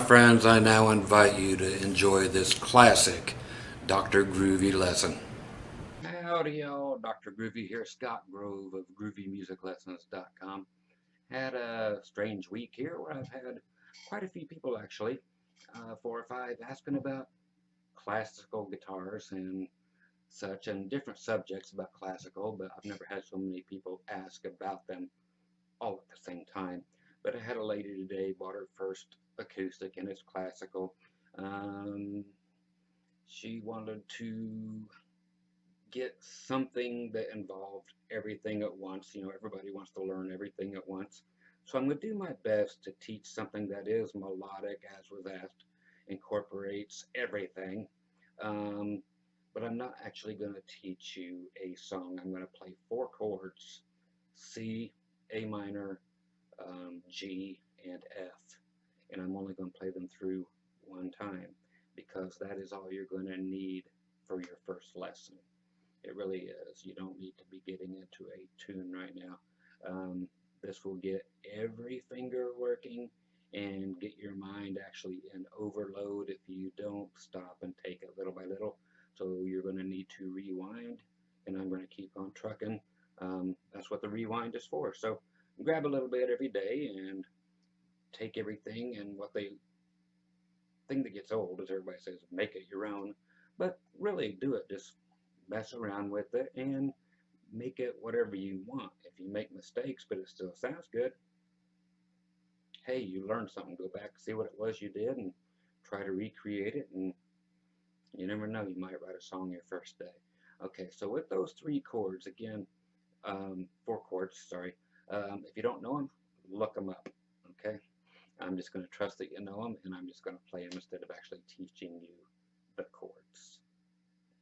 friends, I now invite you to enjoy this classic Dr. Groovy lesson. Howdy, y'all. Dr. Groovy here, Scott Grove of GroovyMusicLessons.com. Had a strange week here where I've had quite a few people, actually, 4 or 5, asking about classical guitars and such, and different subjects about classical, but I've never had so many people ask about them all at the same time. But I had a lady today, bought her first acoustic, and it's classical. Um, she wanted to get something that involved everything at once. You know, everybody wants to learn everything at once. So I'm going to do my best to teach something that is melodic, as was asked, incorporates everything. Um, but I'm not actually going to teach you a song. I'm going to play 4 chords: C, A minor, G, and F. And I'm only going to play them through one time because that is all you're going to need for your first lesson. It really is. You don't need to be getting into a tune right now. This will get every finger working and get your mind actually in overload if you don't stop and take it little by little. So you're going to need to rewind, and I'm going to keep on trucking. That's what the rewind is for. So grab a little bit every day and take everything, and what they thing that gets old, as everybody says, make it your own. But really do it. Just mess around with it and make it whatever you want. If you make mistakes but it still sounds good, hey, you learned something. Go back, see what it was you did, and try to recreate it. And you never know, you might write a song your first day. Okay, so with those 3 chords, again, 4 chords, sorry. If you don't know them, look them up. Okay, I'm just going to trust that you know them, and I'm just going to play them instead of actually teaching you the chords.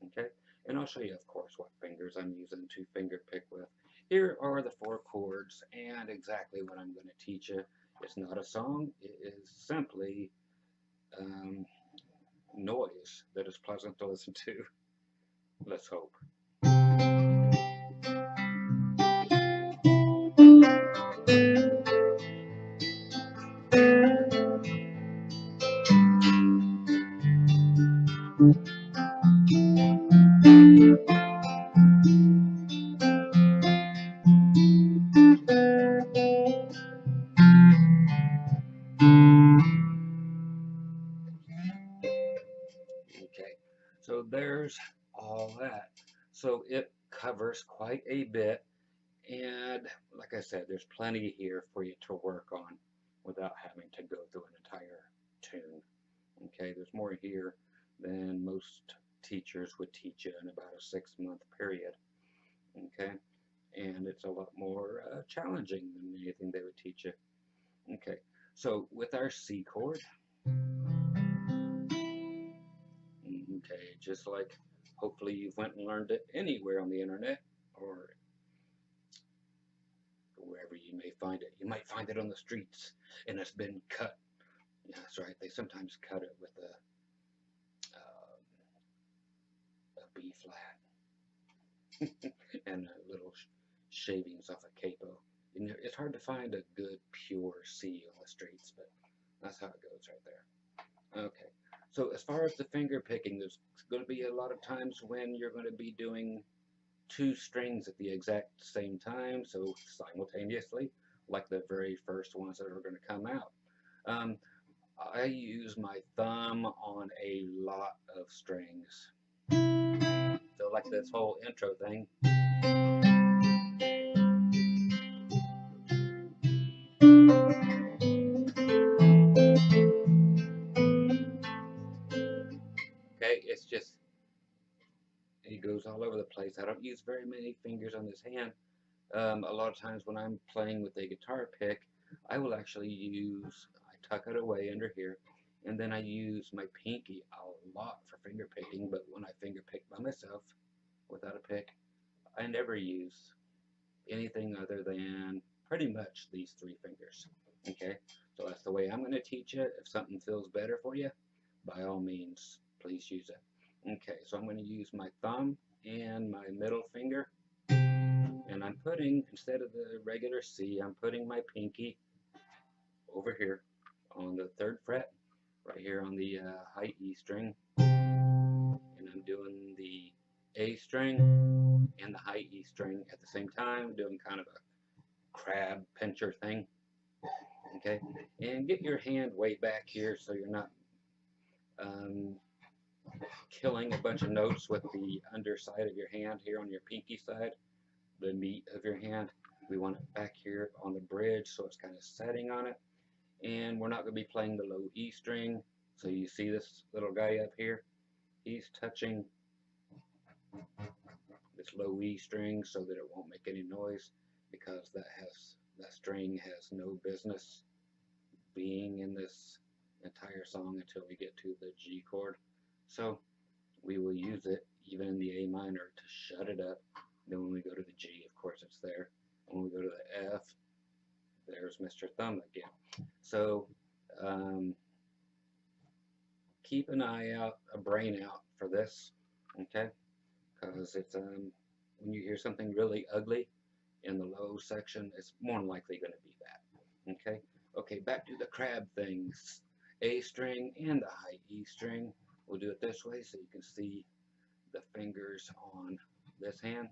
Okay, and I'll show you, of course, what fingers I'm using to finger pick with. Here are the 4 chords and exactly what I'm going to teach you. It's not a song, it is simply noise that is pleasant to listen to. Let's hope. Okay, so there's all that. So it covers quite a bit, and like I said, there's plenty here for you to work on without having to go through an entire tune. Okay, there's more here than most teachers would teach you in about a 6-month period. Okay, and it's a lot more challenging than anything they would teach you. Okay, so with our C chord, okay, just like hopefully you've went and learned it anywhere on the internet or wherever you may find it. You might find it on the streets and it's been cut. Yeah, that's right. They sometimes cut it with a B flat and little shavings off a capo. You know, it's hard to find a good pure C on the streets, but that's how it goes right there. Okay, so as far as the finger picking, there's going to be a lot of times when you're going to be doing 2 strings at the exact same time, so simultaneously, like the very first ones that are going to come out. Um, I use my thumb on a lot of strings. So like this whole intro thing. Okay, it's just, it goes all over the place. I don't use very many fingers on this hand. A lot of times when I'm playing with a guitar pick, I will actually I tuck it away under here, and then I use my pinky a lot for finger picking, but when I finger pick by myself without a pick, I never use anything other than pretty much these 3 fingers. Okay, so that's the way I'm going to teach it. If something feels better for you, by all means, please use it. Okay, so I'm going to use my thumb and my middle finger, and I'm putting, instead of the regular C, I'm putting my pinky over here on the 3rd fret right here on the high E string, and I'm doing the A string and the high E string at the same time, doing kind of a crab pincher thing. Okay, and get your hand way back here so you're not um, killing a bunch of notes with the underside of your hand here on your pinky side, the meat of your hand. We want it back here on the bridge so it's kind of setting on it. And we're not going to be playing the low E string. So you see this little guy up here? He's touching this low E string so that it won't make any noise, because that string has no business being in this entire song until we get to the G chord. So we will use it even in the A minor to shut it up. Then when we go to the G, of course it's there. When we go to the F, there's Mr. Thumb again. So keep an eye out, a brain out for this, okay? Because it's when you hear something really ugly in the low section, it's more than likely going to be that, okay? Okay, back to the crab things. A string and the high E string. We'll do it this way so you can see the fingers on this hand.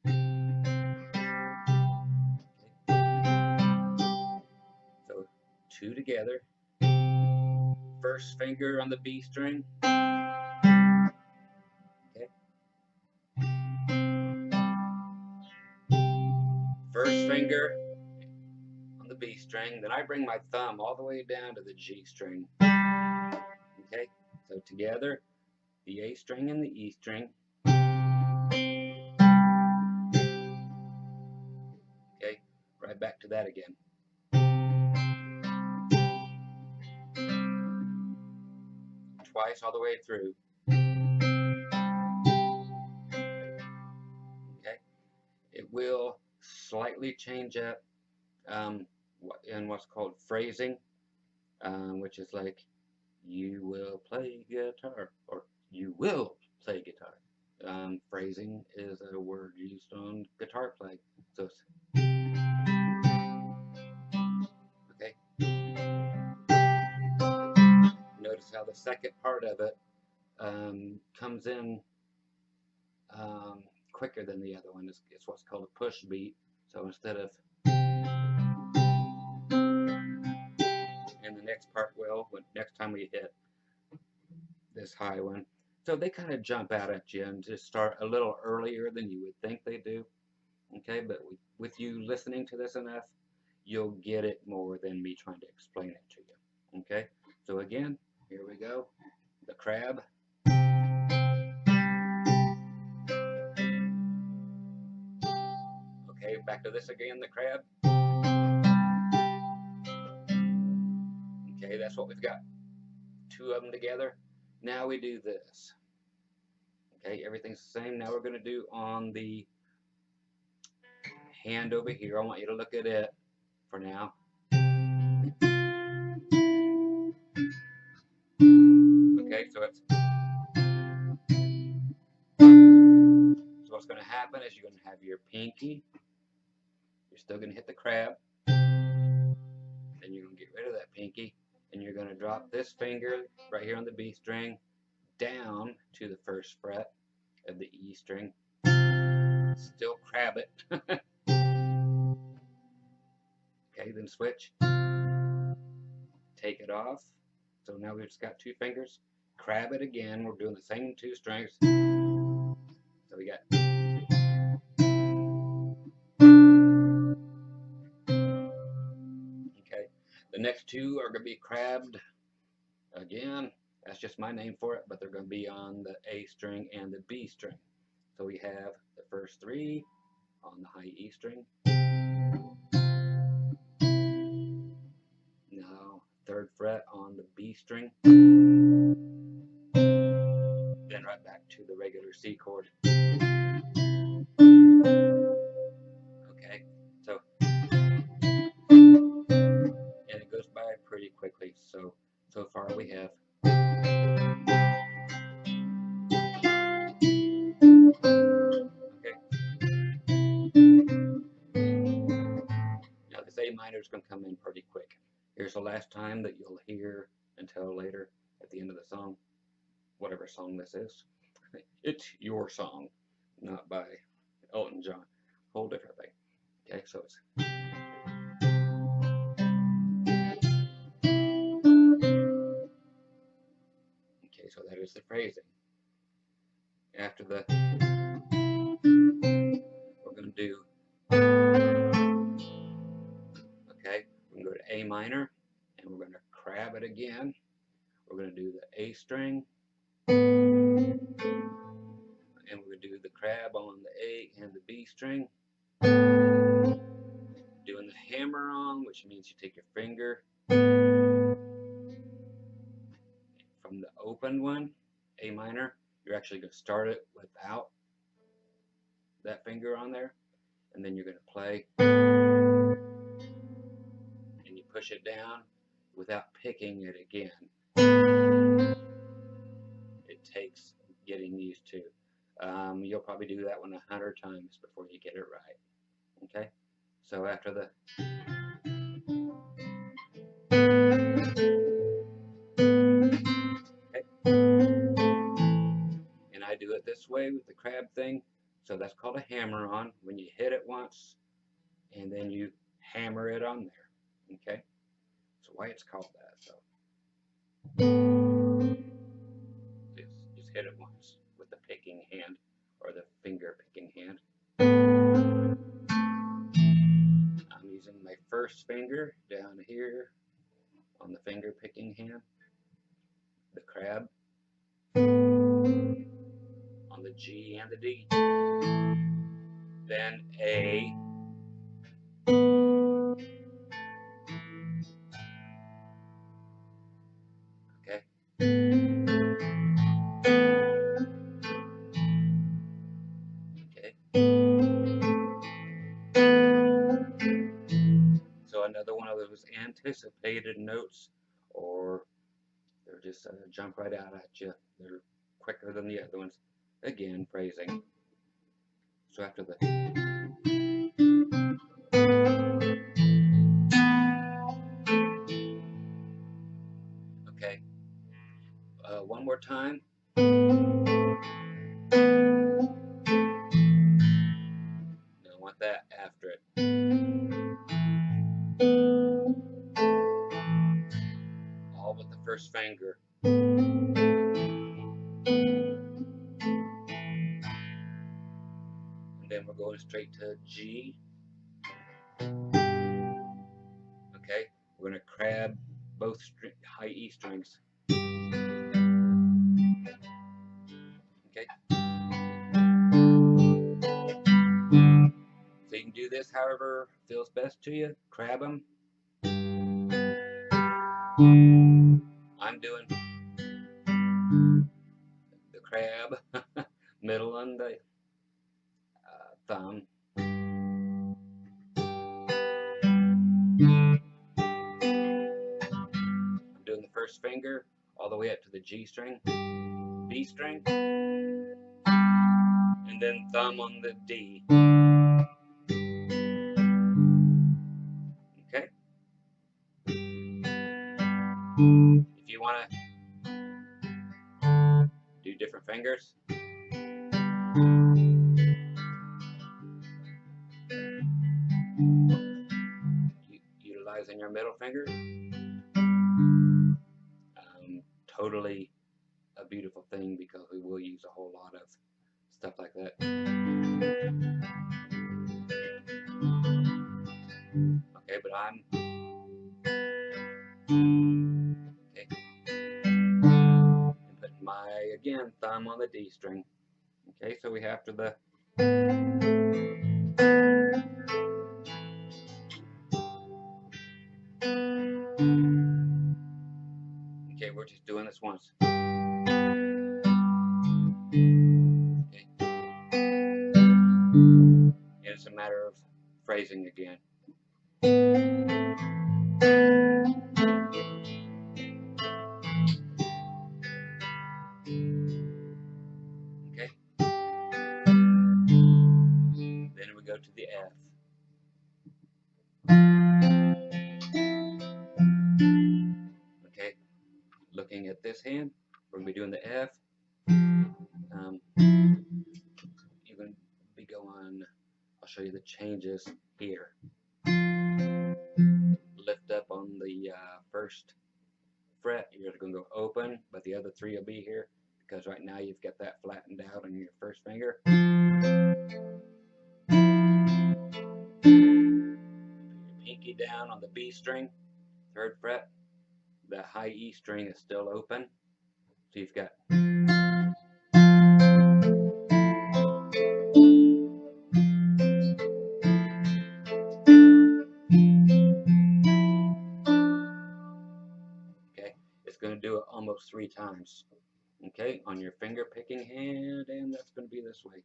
Okay. So two together. First finger on the B string. Okay. First finger on the B string. Then I bring my thumb all the way down to the G string. Okay. So together, the A string and the E string. Okay. Right back to that again. Twice all the way through. Okay. It will slightly change up in what's called phrasing, which is like, you will play guitar, or you will play guitar. Phrasing is a word used on guitar playing. So it's, okay. Notice how the second part of it comes in quicker than the other one. It's what's called a push beat. So instead of, and the next part will, when next time we hit this high one. So they kind of jump out at you and just start a little earlier than you would think they do. Okay, but with you listening to this enough, you'll get it more than me trying to explain it to you. Okay, so again, here we go. The crab. Okay, back to this again, the crab. Okay, that's what we've got. Two of them together. Now we do this. Okay, everything's the same. Now we're going to do on the hand over here. I want you to look at it for now. Okay, so what's going to happen is you're going to have your pinky. You're still going to hit the crab. Then you're going to get rid of that pinky, and you're going to drop this finger right here on the B string down to the first fret of the E string. Still crab it. Okay, then switch. Take it off. So now we've just got two fingers. Crab it again. We're doing the same two strings. So we got. Okay, the next two are going to be crabbed again. That's just my name for it, but they're going to be on the A string and the B string. So we have the first three on the high E string. Now, third fret on the B string. Then right back to the regular C chord. Okay, so, and it goes by pretty quickly. So far we have. Okay. Now this A minor is going to come in pretty quick. Here's the last time that you'll hear an until later at the end of the song, whatever song this is. It's your song, not by Elton John. Whole different thing. Okay, so it's okay, so that is the phrasing. After the we're gonna do okay, we're gonna go to A minor and we're gonna crab it again. We're gonna do the A string and we're gonna do the crab on the A and the B string. Doing the hammer on, which means you take your finger from the open one, A minor, you're actually going to start it without that finger on there, and then you're going to play, and you push it down without picking it again. It takes getting used to. You'll probably do that one 100 times before you get it right. Okay? So after the okay. And I do it this way with the crab thing. So that's called a hammer on. When you hit it once, and then you hammer it on there. Okay? So why it's called that. So just hit it once with the picking hand or the finger picking hand. I'm using my first finger down here on the finger picking hand, the crab on the G and the D, then A, okay, okay. So another one of those anticipated notes, or they're just jump right out at you. They're quicker than the other ones. Again, phrasing. So after the okay, one more time. I want that after it. All with the first finger. And then we're going straight to G. Okay, we're going to crab both high E strings. Okay. So you can do this however feels best to you. Crab them. I'm doing the crab, middle on the thumb. I'm doing the first finger all the way up to the G string, B string, and then thumb on the D. Okay? If you want to do different fingers, utilizing your middle finger, totally a beautiful thing because we will use a whole lot of stuff like that. Okay, but I'm okay. And putting my again thumb on the D string. Okay, so we have to the okay, we're just doing this once. Okay. And it's a matter of phrasing again. Okay. Then we go to the F. Okay. hand, we're going to be doing the F. You can be going, I'll show you the changes here. Lift up on the first fret, you're going to go open, but the other three will be here because right now you've got that flattened out on your first finger. Put your pinky down on the B string, third fret. The high E string is still open, so you've got okay. It's going to do it almost 3 times. Okay, on your finger picking hand, and that's going to be this way.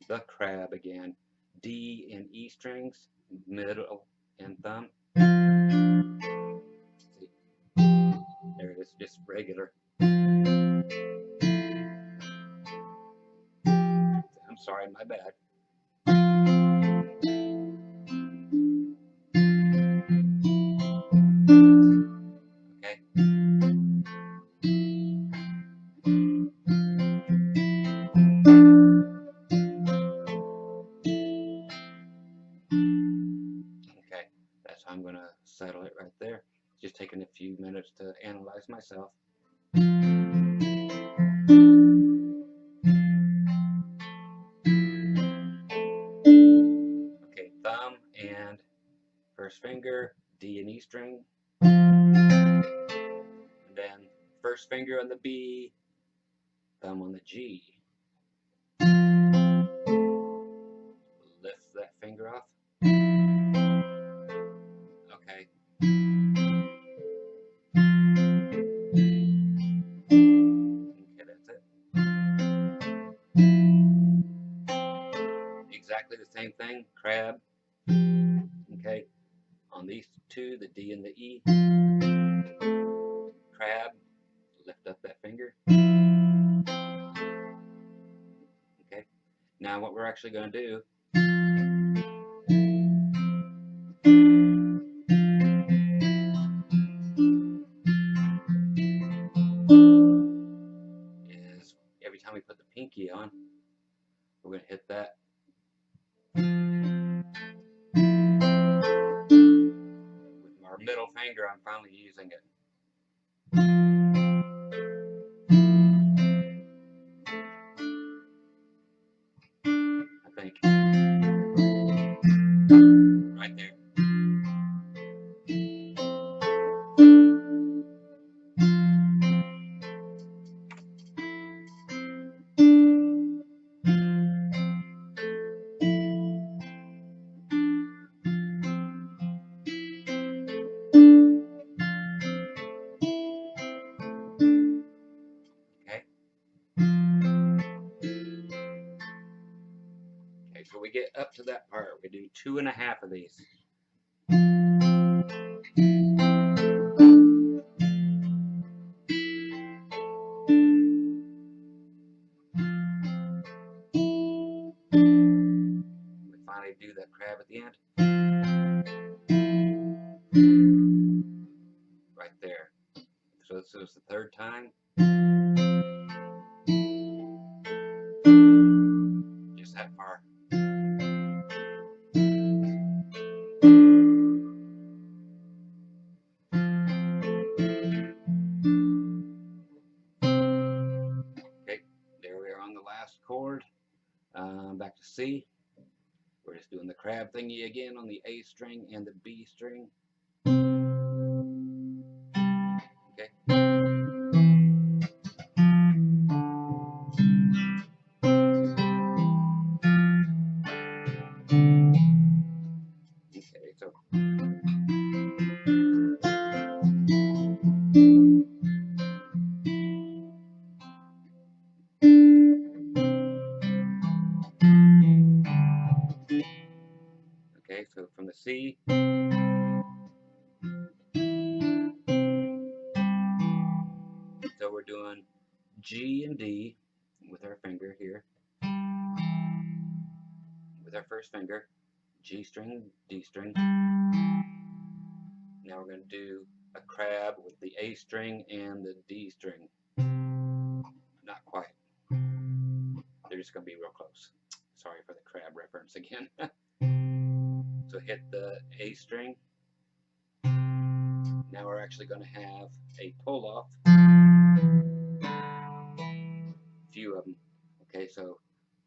The crab again. D and E strings, middle and thumb. See, there it is, just regular. I'm sorry, my bad. Okay. Okay, that's how I'm going to settle it right there. Just taking a few minutes to analyze myself. Okay, thumb and first finger, D and E string. And then first finger on the B, thumb on the G. Lift that finger off. Okay. Okay, that's it. Exactly the same thing, crab. Okay, on these two, the D and the E. Crab, lift up that finger. Okay, now what we're actually going to do is every time we put the pinky on, we're going to hit that. With our middle finger, I'm finally using it. I think. Right there. Okay. Okay, so we get up to that part. We do 2.5 of these. We finally do that crab at the end. Right there. So this is the third time. Just that far. Okay, there we are on the last chord. Back to C. We're just doing the crab thingy again on the A string and the B string. Okay. Okay, so okay, so from the C, so we're doing G and D with our finger here, with our first finger, G string, D string. Now we're going to do a crab with the A string and the D string. just going to be real close. Sorry for the crab reference again. So hit the A string. Now we're actually going to have a pull off. Few of them. Okay, so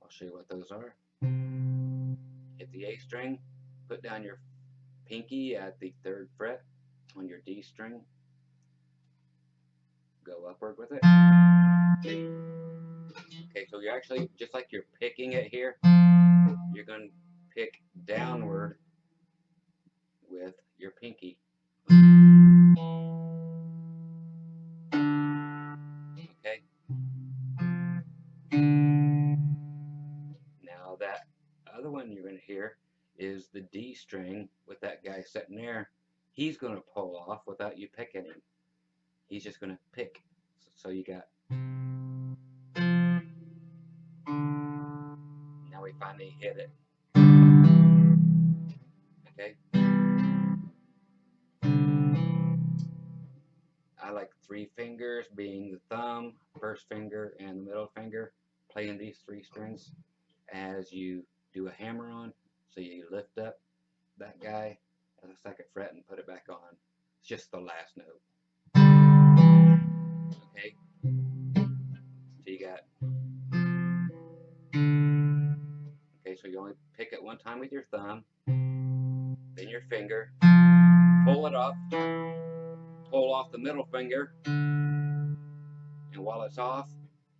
I'll show you what those are. Hit the A string, put down your pinky at the 3rd fret on your D string. Go upward with it. Okay, so you're actually, just like you're picking it here, you're going to pick downward with your pinky. Okay. Now that other one you're going to hear is the D string with that guy sitting there. He's going to pull off without you picking him. He's just going to pick. So you got. Now we finally hit it. Okay. I like 3 fingers, being the thumb, 1st finger, and the middle finger, playing these 3 strings as you do a hammer on. So you lift up that guy at the 2nd fret and put it back on. It's just the last note. Okay. So you got. Okay, so you only pick it one time with your thumb, then your finger, pull it off, pull off the middle finger, and while it's off,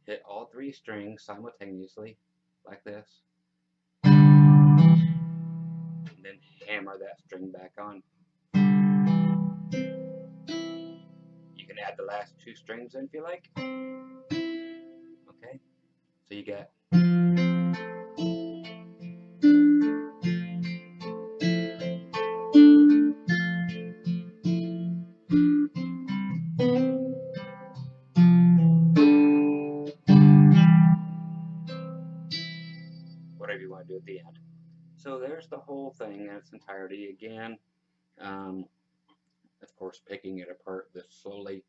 hit all 3 strings simultaneously, like this, and then hammer that string back on. You can add the last 2 strings in if you like. Okay, so you got. Whatever you want to do at the end. So there's the whole thing in its entirety. Again, of course, picking it apart this slowly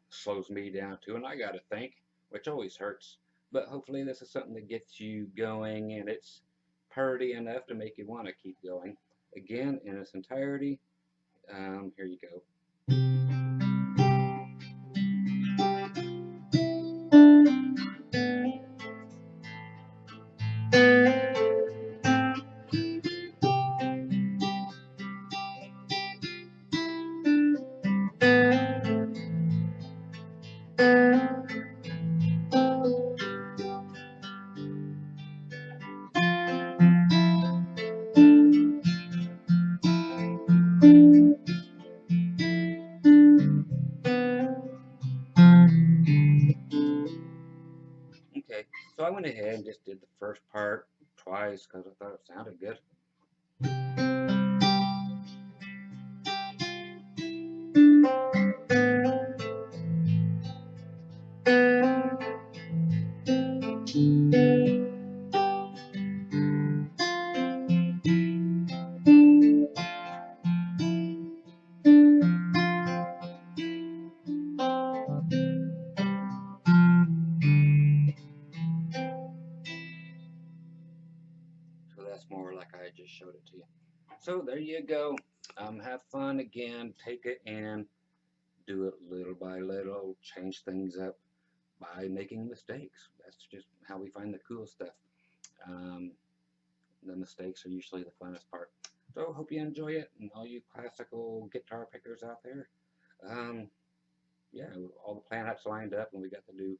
slows me down too, and I got to think, which always hurts. But hopefully this is something that gets you going, and it's pretty enough to make you want to keep going. Again, in its entirety, here you go. Okay, so I went ahead and just did the first part twice because I thought it sounded good. So that's more like I just showed it to you. So there you go. Have fun again. Take it and do it little by little. Change things up by making mistakes. That's just how we find the cool stuff. The mistakes are usually the funnest part. So hope you enjoy it, and all you classical guitar pickers out there. Yeah, all the planets lined up, and we got to do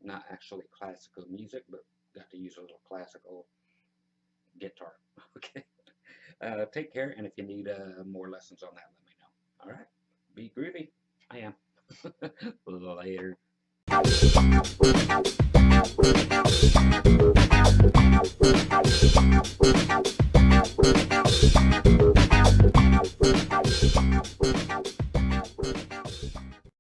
not actually classical music, but got to use a little classical guitar. Okay. Take care, and if you need more lessons on that, let me know. All right. Be groovy. I am. Later.